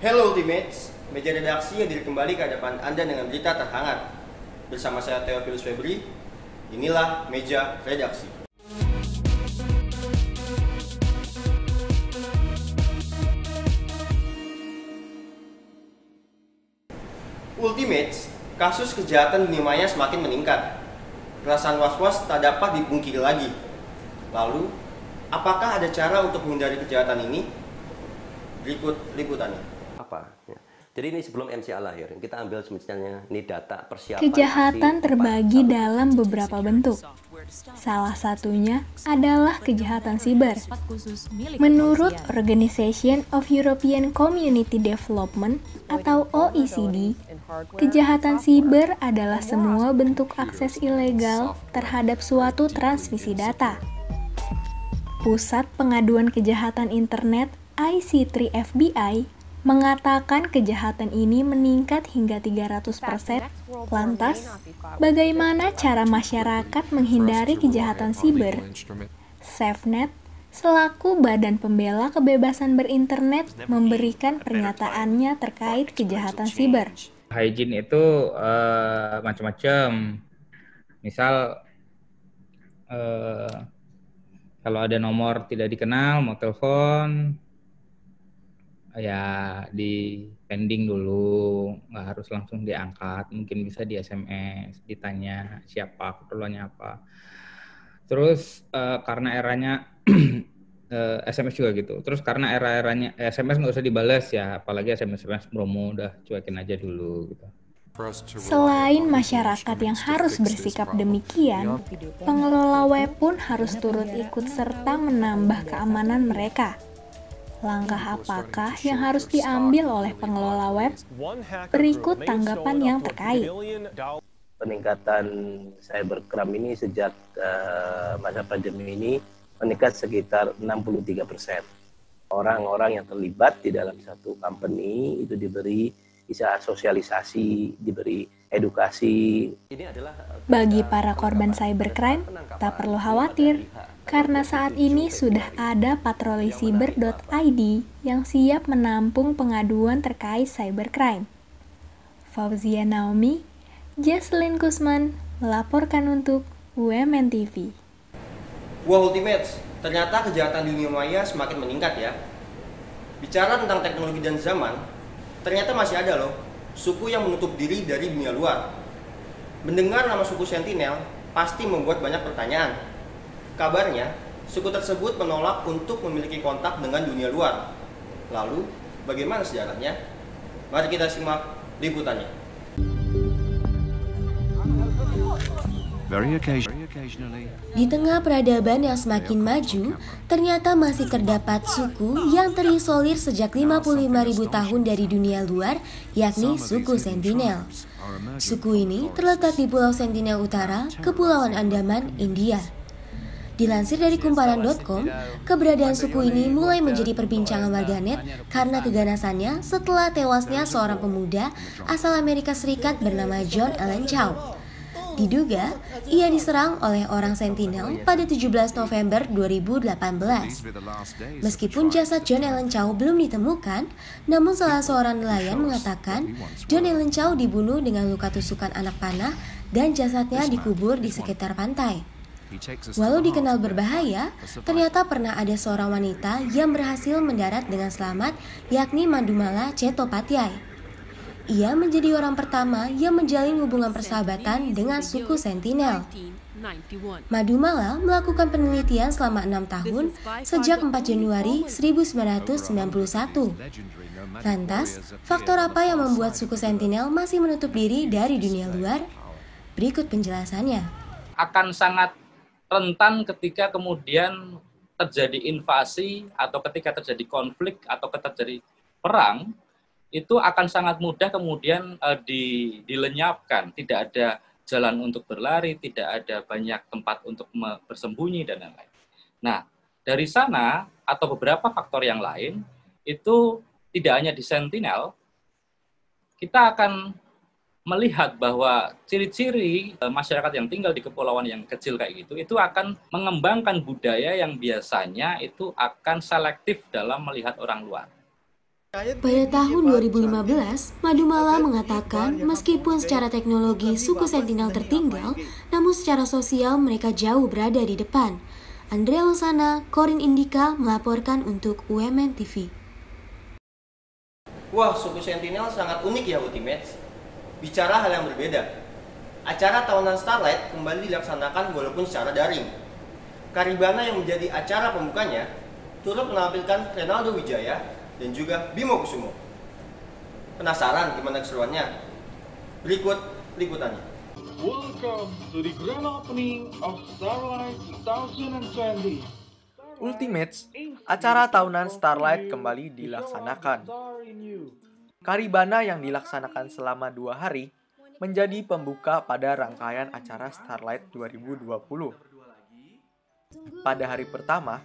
Hello Ultimates, meja redaksi hadir kembali ke hadapan Anda dengan berita terhangat. Bersama saya Theophilus Febri, inilah meja redaksi. Ultimates, kasus kejahatan dunia maya semakin meningkat. Perasaan was-was tak dapat dipungkiri lagi. Lalu, apakah ada cara untuk menghindari kejahatan ini? Berikut liputannya. Apa? Ya. Jadi ini sebelum MCA lahir, kita ambil semestinya ini data persiapan. Kejahatan terbagi dalam beberapa bentuk. Salah satunya adalah kejahatan siber. Menurut Organization of European Community Development atau OECD, kejahatan siber adalah semua bentuk akses ilegal terhadap suatu transmisi data. Pusat Pengaduan Kejahatan Internet IC3FBI mengatakan kejahatan ini meningkat hingga 300%. Lantas, bagaimana cara masyarakat menghindari kejahatan siber? SafeNet, selaku Badan Pembela Kebebasan Berinternet, memberikan pernyataannya terkait kejahatan siber. Hygiene itu macam-macam. Misal, kalau ada nomor tidak dikenal, mau telepon, ya di pending dulu, nggak harus langsung diangkat, mungkin bisa di SMS, ditanya siapa, keperluannya apa. Terus karena eranya SMS juga gitu. Terus karena era-eranya SMS nggak usah dibalas ya, apalagi SMS promo udah cuekin aja dulu gitu. Selain masyarakat yang harus bersikap demikian, pengelola web pun harus turut ikut serta menambah keamanan mereka. Langkah apakah yang harus diambil oleh pengelola web? Berikut tanggapan yang terkait. Peningkatan cybercrime ini sejak masa pandemi ini meningkat sekitar 63%. Orang-orang yang terlibat di dalam satu company itu diberi bisa sosialisasi, diberi edukasi. Bagi para korban cybercrime, tak perlu khawatir, karena saat ini sudah ada patroli siber.id yang siap menampung pengaduan terkait cybercrime. Fauzia Naomi, Jesslyn Kusman, melaporkan untuk UMN TV. Wah Ultimates, ternyata kejahatan di dunia maya semakin meningkat ya. Bicara tentang teknologi dan zaman, ternyata masih ada loh suku yang menutup diri dari dunia luar. Mendengar nama suku Sentinel pasti membuat banyak pertanyaan. Kabarnya, suku tersebut menolak untuk memiliki kontak dengan dunia luar. Lalu, bagaimana sejarahnya? Mari kita simak liputannya. Di tengah peradaban yang semakin maju, ternyata masih terdapat suku yang terisolir sejak 55.000 tahun dari dunia luar, yakni suku Sentinel. Suku ini terletak di Pulau Sentinel Utara, Kepulauan Andaman, India. Dilansir dari kumparan.com, keberadaan suku ini mulai menjadi perbincangan warganet karena keganasannya setelah tewasnya seorang pemuda asal Amerika Serikat bernama John Allen Chau. Diduga, ia diserang oleh orang Sentinel pada 17 November 2018. Meskipun jasad John Allen Chau belum ditemukan, namun salah seorang nelayan mengatakan John Allen Chau dibunuh dengan luka tusukan anak panah dan jasadnya dikubur di sekitar pantai. Walau dikenal berbahaya, ternyata pernah ada seorang wanita yang berhasil mendarat dengan selamat, yakni Madhumala Chettopadhyay. Ia menjadi orang pertama yang menjalin hubungan persahabatan dengan suku Sentinel. Madhumala melakukan penelitian selama 6 tahun sejak 4 Januari 1991. Lantas, faktor apa yang membuat suku Sentinel masih menutup diri dari dunia luar? Berikut penjelasannya. Akan sangat rentan ketika kemudian terjadi invasi atau ketika terjadi konflik atau ketika terjadi perang, itu akan sangat mudah kemudian dilenyapkan. Tidak ada jalan untuk berlari, tidak ada banyak tempat untuk bersembunyi dan lain-lain. Nah, dari sana atau beberapa faktor yang lain, itu tidak hanya di Sentinel, kita akan melihat bahwa ciri-ciri masyarakat yang tinggal di kepulauan yang kecil kayak gitu, itu akan mengembangkan budaya yang biasanya itu akan selektif dalam melihat orang luar. Pada tahun 2015, Madumala mengatakan meskipun secara teknologi suku Sentinel tertinggal, namun secara sosial mereka jauh berada di depan. Andrea Osana, Corin Indika melaporkan untuk UMN TV. Wah, suku Sentinel sangat unik ya Ultimates. Bicara hal yang berbeda, acara tahunan Starlight kembali dilaksanakan walaupun secara daring. Karibana yang menjadi acara pembukanya turut menampilkan Renaldo Wijaya dan juga Bimo Kusumo. Penasaran gimana keseruannya? Berikut liputannya. Welcome to the grand opening of Starlight 2020. Ultimates, acara tahunan Starlight kembali dilaksanakan. Karibana yang dilaksanakan selama 2 hari menjadi pembuka pada rangkaian acara Starlight 2020. Pada hari pertama,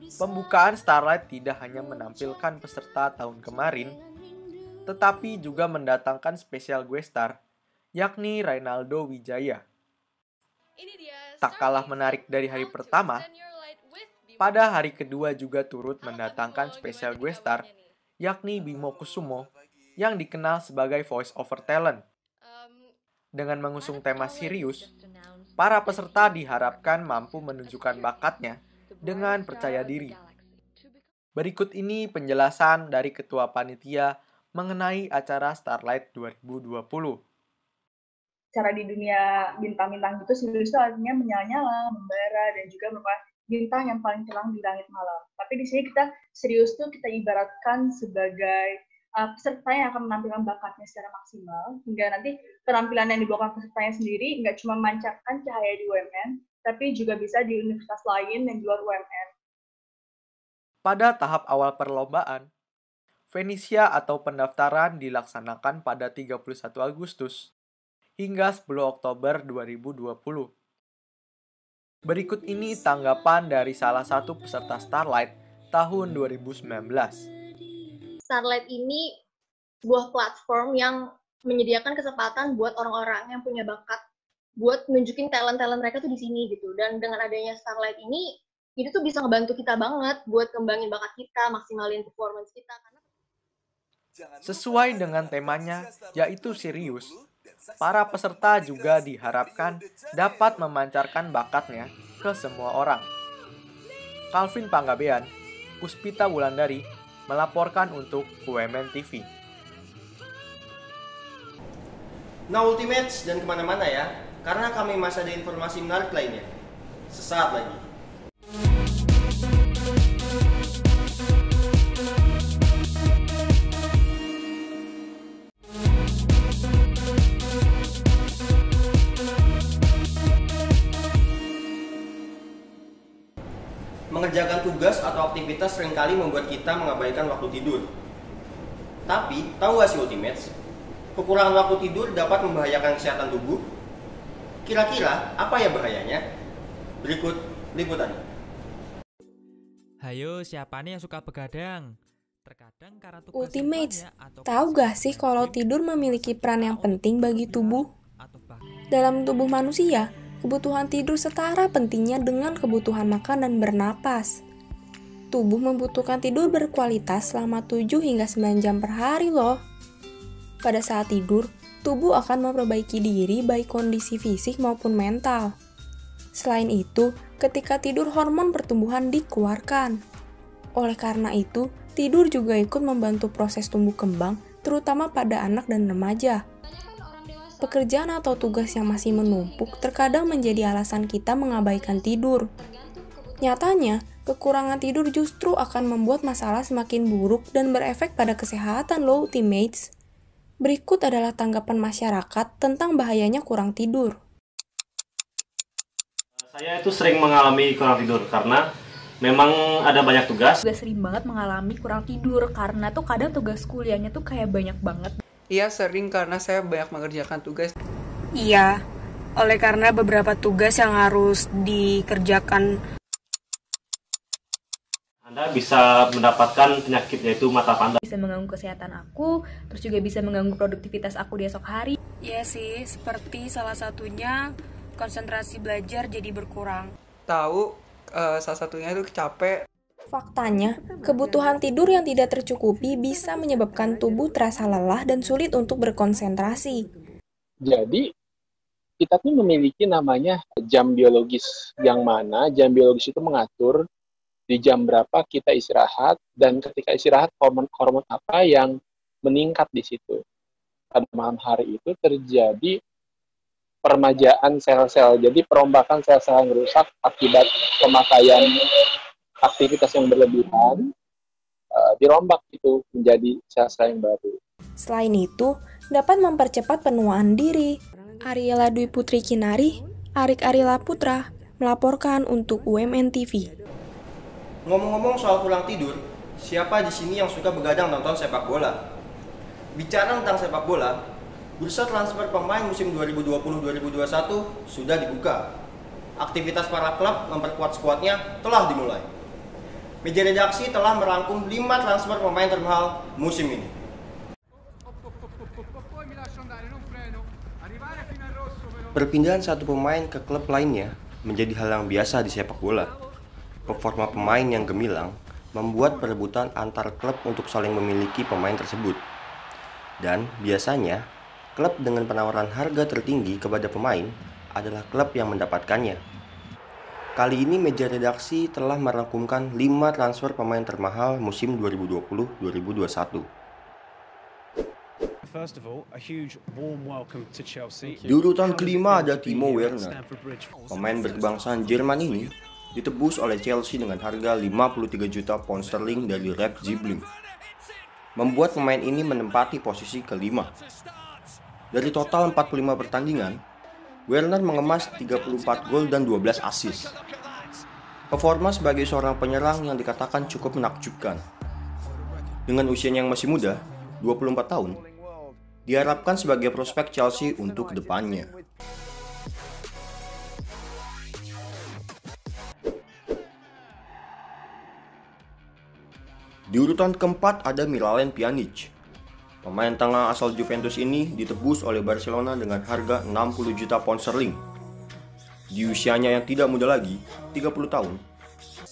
pembukaan Starlight tidak hanya menampilkan peserta tahun kemarin, tetapi juga mendatangkan spesial guest star, yakni Renaldo Wijaya. Tak kalah menarik dari hari pertama, pada hari kedua juga turut mendatangkan spesial guest star, yakni Bimo Kusumo, yang dikenal sebagai voice over talent. Dengan mengusung tema serius, para peserta diharapkan mampu menunjukkan bakatnya dengan percaya diri. Berikut ini penjelasan dari Ketua Panitia mengenai acara Starlight 2020. Cara di dunia bintang-bintang itu serius itu artinya menyala-nyala, membara, dan juga merupakan bintang yang paling terang di langit malam. Tapi di sini kita serius tuh kita ibaratkan sebagai peserta yang akan menampilkan bakatnya secara maksimal, hingga nanti penampilan yang dibawakan pesertanya sendiri nggak cuma memancarkan cahaya di UMN, tapi juga bisa di universitas lain yang di luar UMN. Pada tahap awal perlombaan, Venisia atau pendaftaran dilaksanakan pada 31 Agustus hingga 10 Oktober 2020. Berikut ini tanggapan dari salah satu peserta Starlight tahun 2019. Starlight ini sebuah platform yang menyediakan kesempatan buat orang-orang yang punya bakat buat nunjukin talent-talent mereka tuh di sini gitu. Dan dengan adanya Starlight ini tuh bisa ngebantu kita banget buat kembangin bakat kita, maksimalin performance kita. Sesuai dengan temanya, yaitu serius, para peserta juga diharapkan dapat memancarkan bakatnya ke semua orang. Calvin Panggabean, Puspita Wulandari, melaporkan untuk UMN TV. Nah Ultimates, dan kemana-mana ya, karena kami masih ada informasi menarik lainnya. Sesaat lagi. Mengerjakan tugas atau aktivitas seringkali membuat kita mengabaikan waktu tidur. Tapi, tahu gak sih Ultimates? Kekurangan waktu tidur dapat membahayakan kesehatan tubuh. Kira-kira apa ya bahayanya? Berikut liputannya. Hayo, siapa nih yang suka begadang? Terkadang karena tugas Ultimates, tahu gak sih kalau tidur memiliki peran yang penting bagi tubuh? Dalam tubuh manusia, kebutuhan tidur setara pentingnya dengan kebutuhan makan dan bernapas. Tubuh membutuhkan tidur berkualitas selama 7 hingga 9 jam per hari loh. Pada saat tidur, tubuh akan memperbaiki diri baik kondisi fisik maupun mental. Selain itu, ketika tidur hormon pertumbuhan dikeluarkan. Oleh karena itu, tidur juga ikut membantu proses tumbuh kembang, terutama pada anak dan remaja. Pekerjaan atau tugas yang masih menumpuk terkadang menjadi alasan kita mengabaikan tidur. Nyatanya, kekurangan tidur justru akan membuat masalah semakin buruk dan berefek pada kesehatan loh Ultimates. Berikut adalah tanggapan masyarakat tentang bahayanya kurang tidur. Saya itu sering mengalami kurang tidur karena memang ada banyak tugas. Juga sering banget mengalami kurang tidur karena tuh kadang tugas kuliahnya tuh kayak banyak banget. Iya, sering karena saya banyak mengerjakan tugas. Iya, oleh karena beberapa tugas yang harus dikerjakan. Anda bisa mendapatkan penyakit yaitu mata panda. Bisa mengganggu kesehatan aku, terus juga bisa mengganggu produktivitas aku di esok hari. Iya sih, seperti salah satunya konsentrasi belajar jadi berkurang. Tahu, salah satunya itu capek. Faktanya, kebutuhan tidur yang tidak tercukupi bisa menyebabkan tubuh terasa lelah dan sulit untuk berkonsentrasi. Jadi, kita tuh memiliki namanya jam biologis, yang mana jam biologis itu mengatur di jam berapa kita istirahat, dan ketika istirahat hormon-hormon apa yang meningkat di situ. Pada malam hari itu terjadi permajaan sel-sel, jadi perombakan sel-sel yang rusak akibat pemakaian aktivitas yang berlebihan, dirombak itu menjadi sel-sel yang baru. Selain itu, dapat mempercepat penuaan diri. Ariela Dwi Putri Kinari, Arik Arila Putra, melaporkan untuk UMN TV. Ngomong-ngomong soal kurang tidur, siapa di sini yang suka begadang nonton sepak bola? Bicara tentang sepak bola, bursa transfer pemain musim 2020-2021 sudah dibuka. Aktivitas para klub memperkuat skuadnya telah dimulai. Meja redaksi telah merangkum 5 transfer pemain termahal musim ini. Perpindahan satu pemain ke klub lainnya menjadi hal yang biasa di sepak bola. Performa pemain yang gemilang membuat perebutan antar klub untuk saling memiliki pemain tersebut. Dan biasanya, klub dengan penawaran harga tertinggi kepada pemain adalah klub yang mendapatkannya. Kali ini meja redaksi telah merangkumkan 5 transfer pemain termahal musim 2020-2021. Di urutan kelima ada Timo Werner. Pemain berkebangsaan Jerman ini ditebus oleh Chelsea dengan harga 53 juta pound sterling dari Red Zibling, membuat pemain ini menempati posisi kelima. Dari total 45 pertandingan, Werner mengemas 34 gol dan 12 assist. Performa sebagai seorang penyerang yang dikatakan cukup menakjubkan. Dengan usianya yang masih muda, 24 tahun, diharapkan sebagai prospek Chelsea untuk kedepannya. Di urutan keempat ada Miralem Pjanic. Pemain tengah asal Juventus ini ditebus oleh Barcelona dengan harga 60 juta pound sterling. Di usianya yang tidak muda lagi, 30 tahun,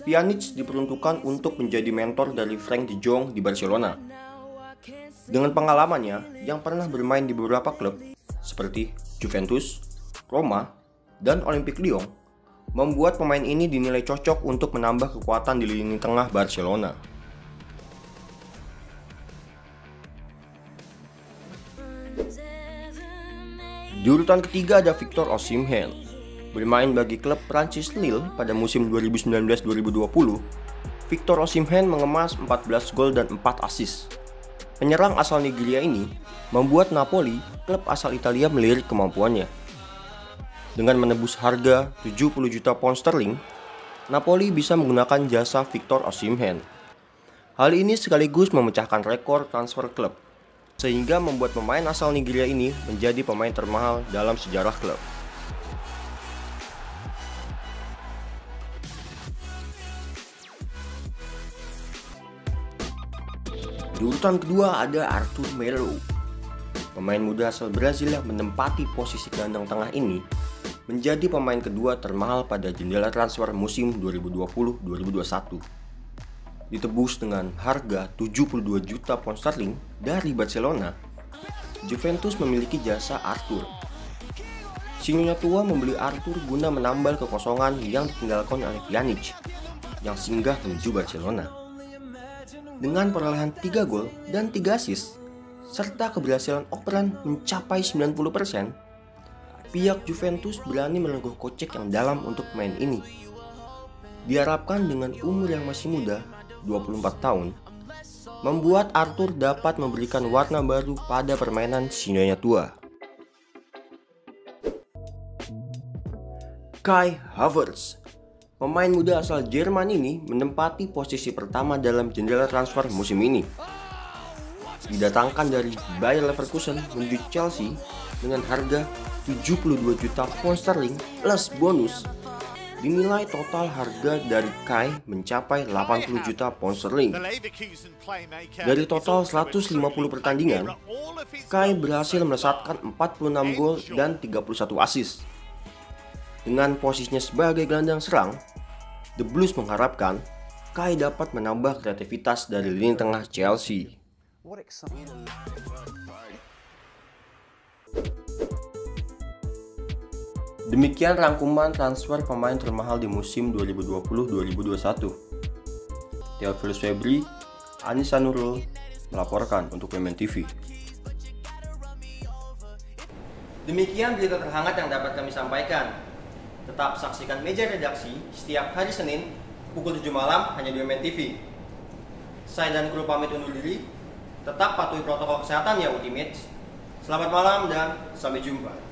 Pjanic diperuntukkan untuk menjadi mentor dari Frank de Jong di Barcelona. Dengan pengalamannya yang pernah bermain di beberapa klub seperti Juventus, Roma, dan Olympique Lyon, membuat pemain ini dinilai cocok untuk menambah kekuatan di lini tengah Barcelona. Di urutan ketiga ada Victor Osimhen. Bermain bagi klub Prancis Lille pada musim 2019-2020, Victor Osimhen mengemas 14 gol dan 4 assist. Penyerang asal Nigeria ini membuat Napoli, klub asal Italia, melirik kemampuannya. Dengan menebus harga 70 juta pound sterling, Napoli bisa menggunakan jasa Victor Osimhen. Hal ini sekaligus memecahkan rekor transfer klub, sehingga membuat pemain asal Nigeria ini menjadi pemain termahal dalam sejarah klub. Di urutan kedua ada Arthur Melo. Pemain muda asal Brazil yang menempati posisi gelandang tengah ini menjadi pemain kedua termahal pada jendela transfer musim 2020-2021. Ditebus dengan harga 72 juta pound sterling dari Barcelona, Juventus memiliki jasa Arthur. Sinyonya tua membeli Arthur guna menambal kekosongan yang ditinggalkan oleh Pjanic yang singgah menuju Barcelona. Dengan perolehan 3 gol dan 3 assist, serta keberhasilan operan mencapai 90%, pihak Juventus berani merogoh kocek yang dalam untuk pemain ini. Diharapkan dengan umur yang masih muda, 24 tahun, membuat Arthur dapat memberikan warna baru pada permainan sinyonya tua. Kai Havertz, pemain muda asal Jerman ini menempati posisi pertama dalam jendela transfer musim ini. Didatangkan dari Bayer Leverkusen menuju Chelsea dengan harga 72 juta pound sterling plus bonus. Dinilai total harga dari Kai mencapai 80 juta pound sterling. Dari total 150 pertandingan, Kai berhasil melesatkan 46 gol dan 31 assist. Dengan posisinya sebagai gelandang serang, The Blues mengharapkan Kai dapat menambah kreativitas dari lini tengah Chelsea. Demikian rangkuman transfer pemain termahal di musim 2020-2021. Theophilus Febri, Anissa Nurul melaporkan untuk Women TV. Demikian berita terhangat yang dapat kami sampaikan. Tetap saksikan meja redaksi setiap hari Senin pukul 7 malam hanya di Women TV. Saya dan kru pamit undur diri. Tetap patuhi protokol kesehatan ya Ultimates. Selamat malam dan sampai jumpa.